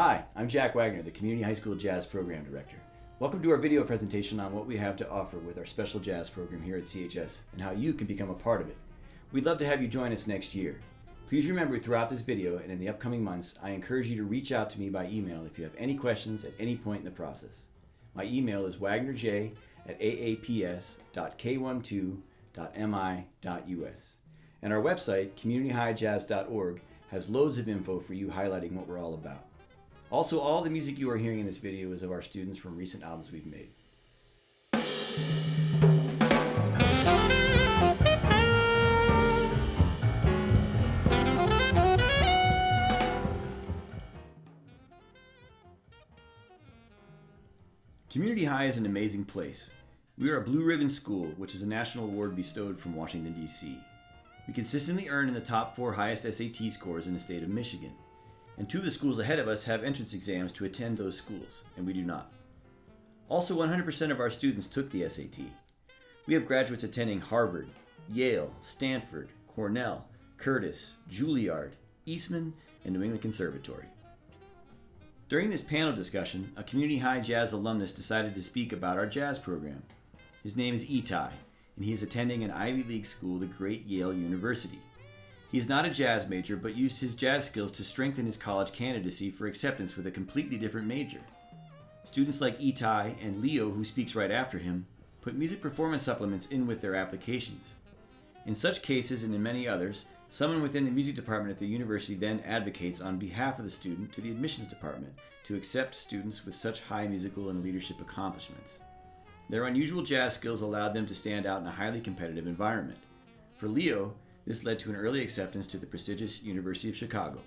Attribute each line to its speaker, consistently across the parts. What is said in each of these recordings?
Speaker 1: Hi, I'm Jack Wagner, the Community High School Jazz Program Director. Welcome to our video presentation on what we have to offer with our special jazz program here at CHS and how you can become a part of it. We'd love to have you join us next year. Please remember throughout this video and in the upcoming months, I encourage you to reach out to me by email if you have any questions at any point in the process. My email is wagnerj@aaps.k12.mi.us. And our website, communityhighjazz.org, has loads of info for you highlighting what we're all about. Also, all the music you are hearing in this video is of our students from recent albums we've made. Community High is an amazing place. We are a Blue Ribbon School, which is a national award bestowed from Washington, D.C. We consistently earn in the top 4 highest SAT scores in the state of Michigan. And 2 of the schools ahead of us have entrance exams to attend those schools, and we do not. Also, 100% of our students took the SAT. We have graduates attending Harvard, Yale, Stanford, Cornell, Curtis, Juilliard, Eastman, and New England Conservatory. During this panel discussion, a Community High Jazz alumnus decided to speak about our jazz program. His name is Itai, and he is attending an Ivy League school, the great Yale University. He is not a jazz major, but used his jazz skills to strengthen his college candidacy for acceptance with a completely different major. Students like Itai and Leo, who speaks right after him, put music performance supplements in with their applications. In such cases and in many others, someone within the music department at the university then advocates on behalf of the student to the admissions department to accept students with such high musical and leadership accomplishments. Their unusual jazz skills allowed them to stand out in a highly competitive environment. For Leo, this led to an early acceptance to the prestigious University of Chicago.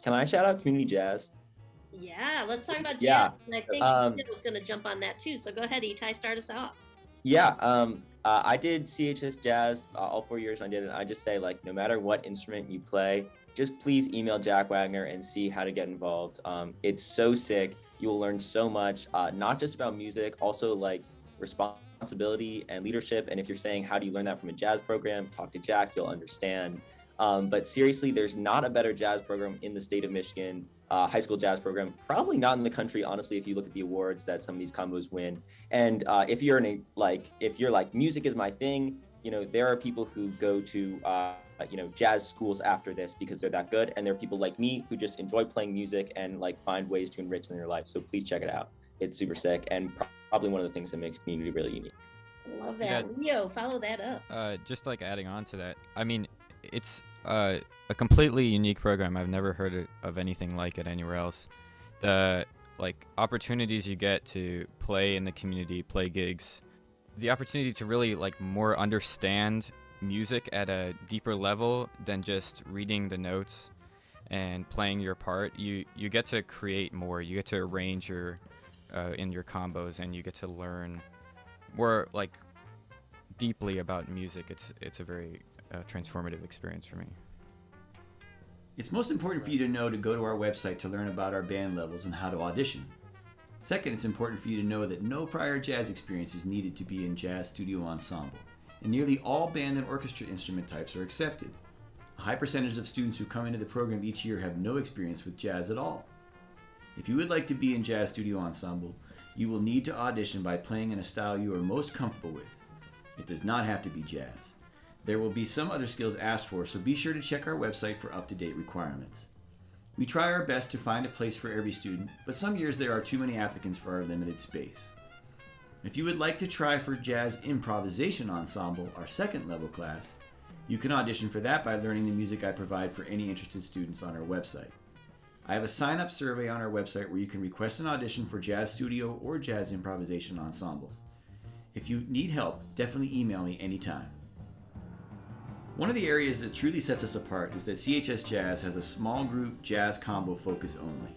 Speaker 2: Can I shout out Community Jazz?
Speaker 3: Yeah, let's talk about jazz.
Speaker 2: Yeah.
Speaker 3: And I think Sid was going to jump on that too. So go ahead, Itai, start us off.
Speaker 2: Yeah, I did CHS Jazz all 4 years. I did it. I just say, no matter what instrument you play, just please email Jack Wagner and see how to get involved. It's so sick. You will learn so much, not just about music, also responsibility and leadership. And if you're saying, how do you learn that from a jazz program? Talk to Jack, you'll understand. But seriously, there's not a better jazz program in the state of Michigan, high school jazz program, probably not in the country, honestly, if you look at the awards that some of these combos win. And if you're music is my thing, there are people who go to, jazz schools after this because they're that good. And there are people like me who just enjoy playing music and find ways to enrich in their life. So please check it out. It's super sick and probably one of the things that makes community really unique.
Speaker 3: Love that. Yeah. Leo, follow that up.
Speaker 4: Just adding on to that, I mean, it's a completely unique program. I've never heard of anything like it anywhere else. The opportunities you get to play in the community, play gigs, the opportunity to really more understand music at a deeper level than just reading the notes and playing your part. You get to create more. You get to arrange your in your combos, and you get to learn more deeply about music. It's a very transformative experience for me.
Speaker 1: It's most important for you to know to go to our website to learn about our band levels and how to audition. Second, it's important for you to know that no prior jazz experience is needed to be in jazz studio ensemble, and nearly all band and orchestra instrument types are accepted. A high percentage of students who come into the program each year have no experience with jazz at all. If you would like to be in jazz studio ensemble, you will need to audition by playing in a style you are most comfortable with. It does not have to be jazz. There will be some other skills asked for, so be sure to check our website for up-to-date requirements. We try our best to find a place for every student, but some years there are too many applicants for our limited space. If you would like to try for Jazz Improvisation Ensemble, our second level class, you can audition for that by learning the music I provide for any interested students on our website. I have a sign-up survey on our website where you can request an audition for jazz studio or jazz improvisation ensembles. If you need help, definitely email me anytime. One of the areas that truly sets us apart is that CHS Jazz has a small group jazz combo focus only.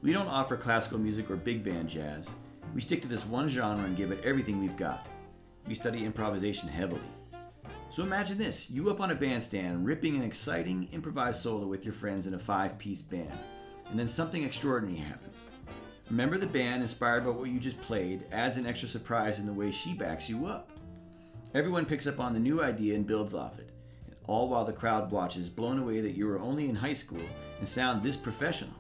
Speaker 1: We don't offer classical music or big band jazz. We stick to this one genre and give it everything we've got. We study improvisation heavily. So imagine this, you up on a bandstand ripping an exciting improvised solo with your friends in a 5-piece band, and then something extraordinary happens. Remember, the band, inspired by what you just played, adds an extra surprise in the way she backs you up. Everyone picks up on the new idea and builds off it. all while the crowd watches, blown away that you are only in high school and sound this professional.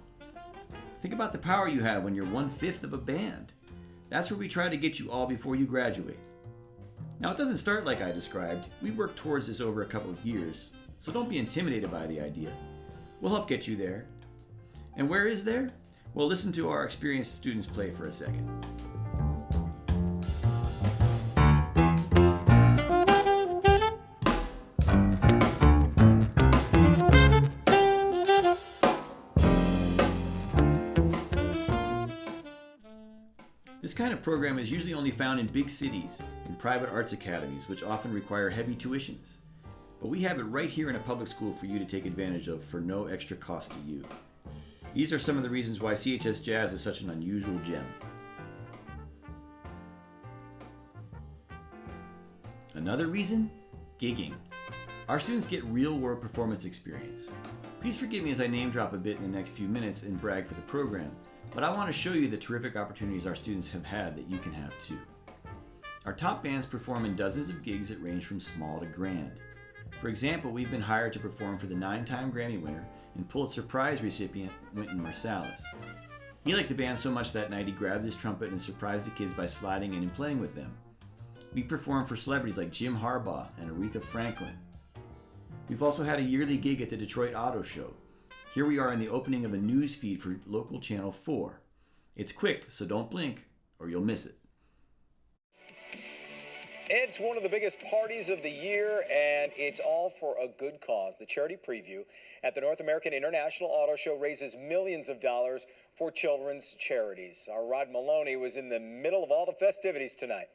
Speaker 1: Think about the power you have when you're 1/5 of a band. That's where we try to get you all before you graduate. Now, it doesn't start like I described. We worked towards this over a couple of years, so don't be intimidated by the idea. We'll help get you there. And where is there? Well, listen to our experienced students play for a second. This kind of program is usually only found in big cities, in private arts academies, which often require heavy tuitions. But we have it right here in a public school for you to take advantage of for no extra cost to you. These are some of the reasons why CHS Jazz is such an unusual gem. Another reason? Gigging. Our students get real-world performance experience. Please forgive me as I name drop a bit in the next few minutes and brag for the program, but I want to show you the terrific opportunities our students have had that you can have too. Our top bands perform in dozens of gigs that range from small to grand. For example, we've been hired to perform for the 9-time Grammy winner and Pulitzer Prize recipient Wynton Marsalis. He liked the band so much that night he grabbed his trumpet and surprised the kids by sliding in and playing with them. We performed for celebrities like Jim Harbaugh and Aretha Franklin. We've also had a yearly gig at the Detroit Auto Show. Here we are in the opening of a news feed for local Channel 4. It's quick, so don't blink or you'll miss it.
Speaker 5: It's one of the biggest parties of the year, and it's all for a good cause. The charity preview at the North American International Auto Show raises millions of dollars for children's charities. Our Rod Maloney was in the middle of all the festivities tonight.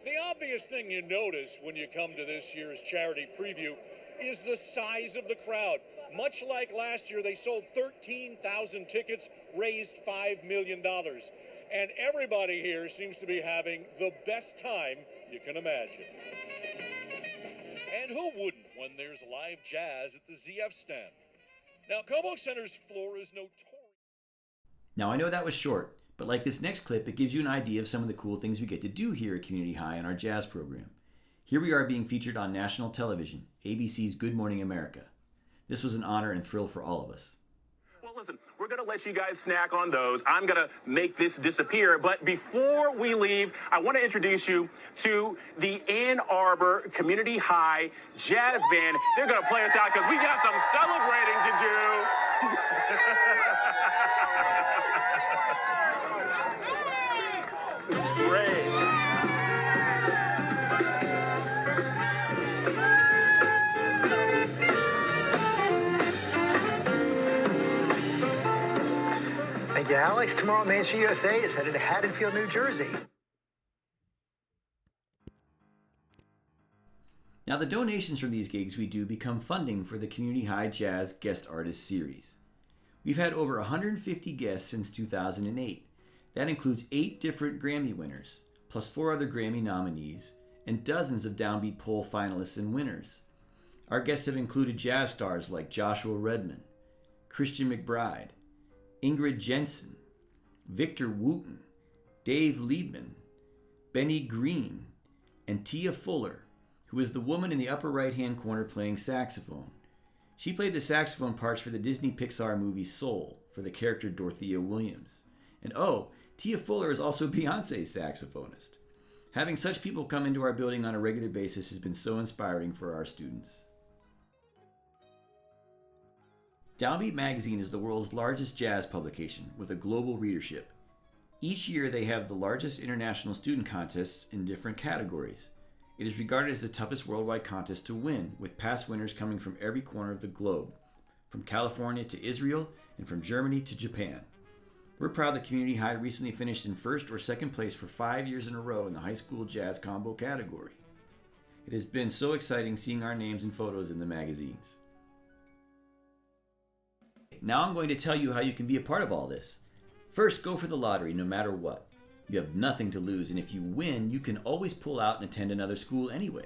Speaker 6: The obvious thing you notice when you come to this year's charity preview is the size of the crowd. Much like last year, they sold 13,000 tickets, raised $5 million. And everybody here seems to be having the best time you can imagine. And who wouldn't when there's live jazz at the ZF stand? Now, Cobo Center's floor is notorious.
Speaker 1: Now, I know that was short, but like this next clip, it gives you an idea of some of the cool things we get to do here at Community High in our jazz program. Here we are being featured on national television, ABC's Good Morning America. This was an honor and thrill for all of us.
Speaker 7: Well, listen, we're going to let you guys snack on those. I'm going to make this disappear. But before we leave, I want to introduce you to the Ann Arbor Community High Jazz Band. They're going to play us out because we got some celebrating to do. Great.
Speaker 8: Thank you, Alex. Tomorrow, Main Street USA is headed to Haddonfield, New Jersey.
Speaker 1: Now, the donations from these gigs we do become funding for the Community High Jazz Guest Artist Series. We've had over 150 guests since 2008. That includes 8 different Grammy winners, plus 4 other Grammy nominees, and dozens of Downbeat Poll finalists and winners. Our guests have included jazz stars like Joshua Redman, Christian McBride, Ingrid Jensen, Victor Wooten, Dave Liebman, Benny Green, and Tia Fuller, who is the woman in the upper right-hand corner playing saxophone. She played the saxophone parts for the Disney Pixar movie Soul for the character Dorothea Williams. And oh, Tia Fuller is also Beyoncé's saxophonist. Having such people come into our building on a regular basis has been so inspiring for our students. Downbeat Magazine is the world's largest jazz publication with a global readership. Each year they have the largest international student contests in different categories. It is regarded as the toughest worldwide contest to win, with past winners coming from every corner of the globe, from California to Israel and from Germany to Japan. We're proud that Community High recently finished in first or second place for 5 years in a row in the high school jazz combo category. It has been so exciting seeing our names and photos in the magazines. Now I'm going to tell you how you can be a part of all this. First, go for the lottery no matter what. You have nothing to lose, and if you win, you can always pull out and attend another school anyway.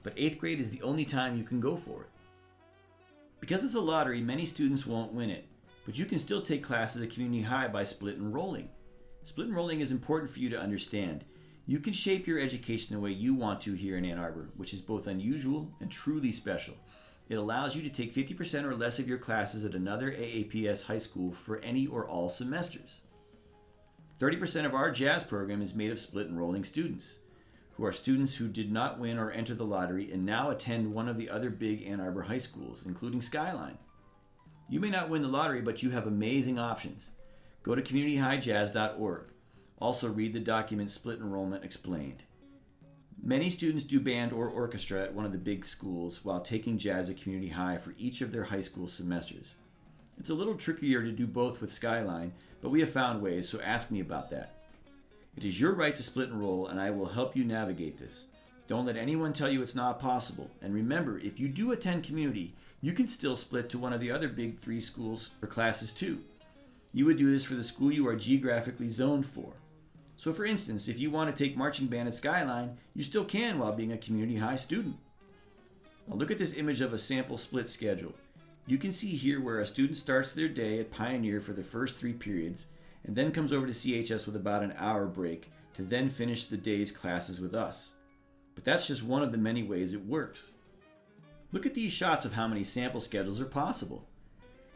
Speaker 1: But 8th grade is the only time you can go for it. Because it's a lottery, many students won't win it, but you can still take classes at Community High by split-enrolling. Split-enrolling is important for you to understand. You can shape your education the way you want to here in Ann Arbor, which is both unusual and truly special. It allows you to take 50% or less of your classes at another AAPS high school for any or all semesters. 30% of our jazz program is made of split-enrolling students, who are students who did not win or enter the lottery and now attend one of the other big Ann Arbor high schools, including Skyline. You may not win the lottery, but you have amazing options. Go to communityhighjazz.org. Also read the document Split Enrollment Explained. Many students do band or orchestra at one of the big schools while taking jazz at Community High for each of their high school semesters. It's a little trickier to do both with Skyline, but we have found ways, so ask me about that. It is your right to split enroll, and I will help you navigate this. Don't let anyone tell you it's not possible. And remember, if you do attend community, you can still split to one of the other big 3 schools for classes too. You would do this for the school you are geographically zoned for. So for instance, if you want to take marching band at Skyline, you still can while being a community high student. Now look at this image of a sample split schedule. You can see here where a student starts their day at Pioneer for the first 3 periods, and then comes over to CHS with about an hour break to then finish the day's classes with us. But that's just one of the many ways it works. Look at these shots of how many sample schedules are possible.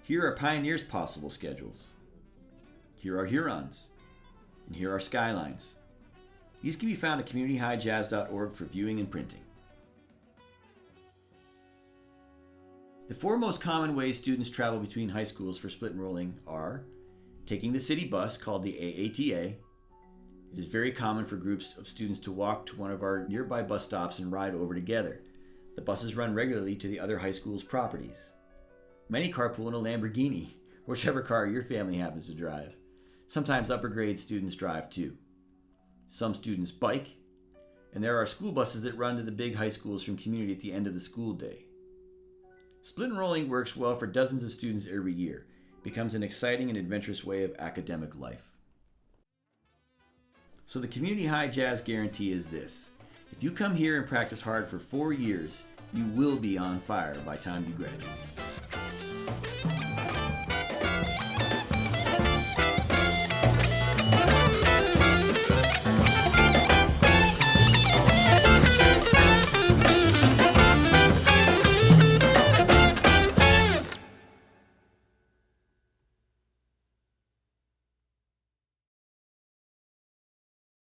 Speaker 1: Here are Pioneer's possible schedules. Here are Hurons. And here are Skylines. These can be found at communityhighjazz.org for viewing and printing. The 4 most common ways students travel between high schools for split enrolling are taking the city bus called the AATA. It is very common for groups of students to walk to one of our nearby bus stops and ride over together. The buses run regularly to the other high school's properties. Many carpool in a Lamborghini, whichever car your family happens to drive. Sometimes upper grade students drive too. Some students bike, and there are school buses that run to the big high schools from community at the end of the school day. Split enrolling works well for dozens of students every year. It becomes an exciting and adventurous way of academic life. So the Community High Jazz guarantee is this: if you come here and practice hard for 4 years, you will be on fire by the time you graduate.